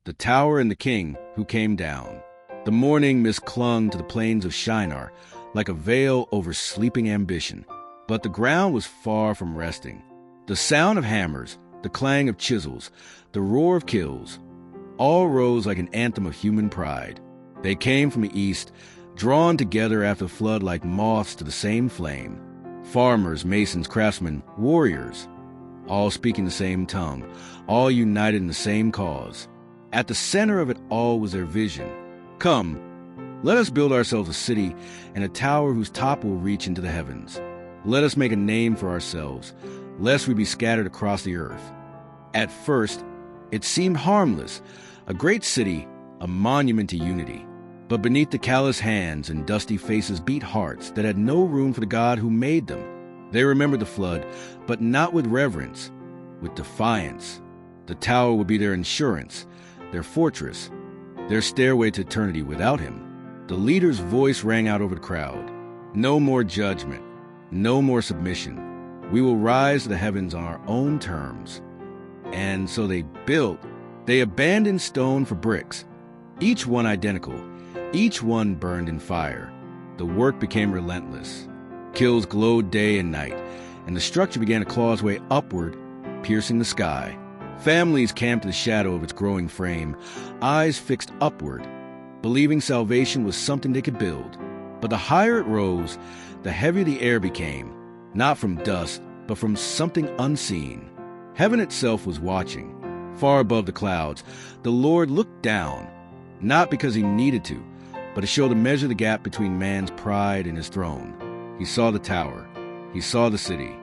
the tower and the king who came down. The morning mist clung to the plains of Shinar like a veil over sleeping ambition. But the ground was far from resting. The sound of hammers, the clang of chisels, the roar of kills, all rose like an anthem of human pride. They came from the east, drawn together after the flood like moths to the same flame. Farmers, masons, craftsmen, warriors, all speaking the same tongue, all united in the same cause. At the center of it all was their vision. Come, let us build ourselves a city and a tower whose top will reach into the heavens. Let us make a name for ourselves, lest we be scattered across the earth. At first, it seemed harmless, a great city, a monument to unity. But beneath the callous hands and dusty faces beat hearts that had no room for the God who made them. They remembered the flood, but not with reverence, with defiance. The tower would be their insurance, their fortress, their stairway to eternity without him. The leader's voice rang out over the crowd. No more judgment, no more submission. We will rise to the heavens on our own terms. And so they built. They abandoned stone for bricks, each one identical, each one burned in fire. The work became relentless. Kills glowed day and night, and the structure began to claw its way upward, piercing the sky. Families camped in the shadow of its growing frame, eyes fixed upward, believing salvation was something they could build. But the higher it rose, the heavier the air became, not from dust, but from something unseen. Heaven itself was watching. Far above the clouds, the Lord looked down, not because he needed to, but to show to measure the gap between man's pride and his throne. He saw the tower, he saw the city,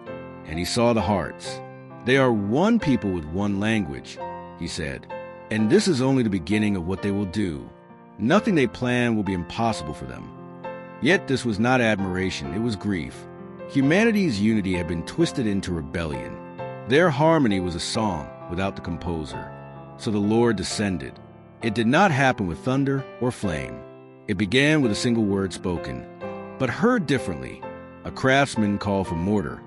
and he saw the hearts. They are one people with one language, he said, and this is only the beginning of what they will do. Nothing they plan will be impossible for them. Yet this was not admiration, it was grief. Humanity's unity had been twisted into rebellion. Their harmony was a song without the composer. So the Lord descended. It did not happen with thunder or flame. It began with a single word spoken, but heard differently. A craftsman called for mortar,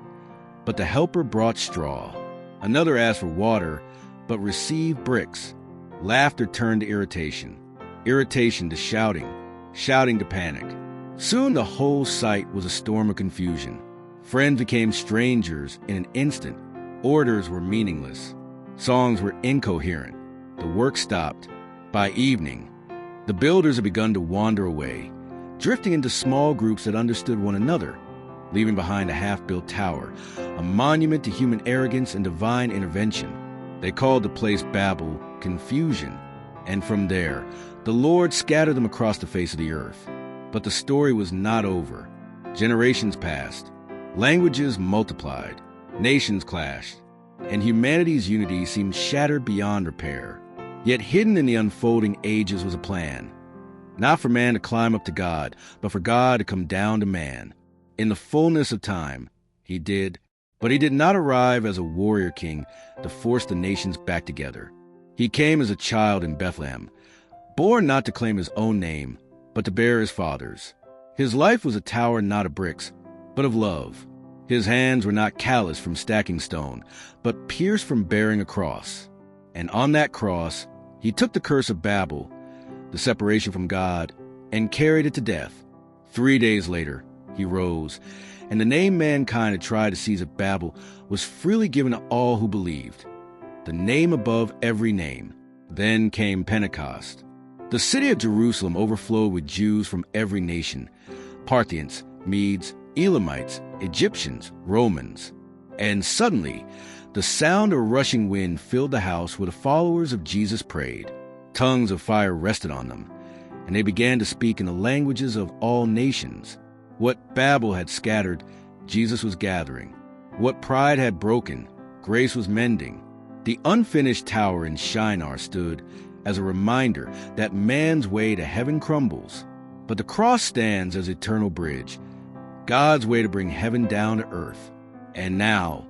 but the helper brought straw. Another asked for water, but received bricks. Laughter turned to irritation, irritation to shouting, shouting to panic. Soon the whole site was a storm of confusion. Friends became strangers in an instant. Orders were meaningless. Songs were incoherent. The work stopped. By evening, the builders had begun to wander away, drifting into small groups that understood one another, leaving behind a half-built tower, a monument to human arrogance and divine intervention. They called the place Babel, confusion, and from there, the Lord scattered them across the face of the earth. But the story was not over. Generations passed. Languages multiplied. Nations clashed. And humanity's unity seemed shattered beyond repair. Yet hidden in the unfolding ages was a plan. Not for man to climb up to God, but for God to come down to man. In the fullness of time, he did. But he did not arrive as a warrior king to force the nations back together. He came as a child in Bethlehem, born not to claim his own name, but to bear his father's. His life was a tower not of bricks, but of love. His hands were not calloused from stacking stone, but pierced from bearing a cross. And on that cross, he took the curse of Babel, the separation from God, and carried it to death. 3 days later, he rose, and the name mankind had tried to seize at Babel was freely given to all who believed. The name above every name. Then came Pentecost. The city of Jerusalem overflowed with Jews from every nation, Parthians, Medes, Elamites, Egyptians, Romans. And suddenly, the sound of a rushing wind filled the house where the followers of Jesus prayed. Tongues of fire rested on them, and they began to speak in the languages of all nations. What Babel had scattered, Jesus was gathering. What pride had broken, grace was mending. The unfinished tower in Shinar stood as a reminder that man's way to heaven crumbles, but the cross stands as eternal bridge, God's way to bring heaven down to earth. And now,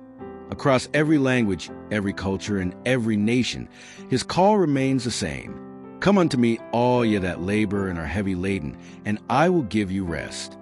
across every language, every culture, and every nation, his call remains the same. Come unto me, all ye that labor and are heavy laden, and I will give you rest.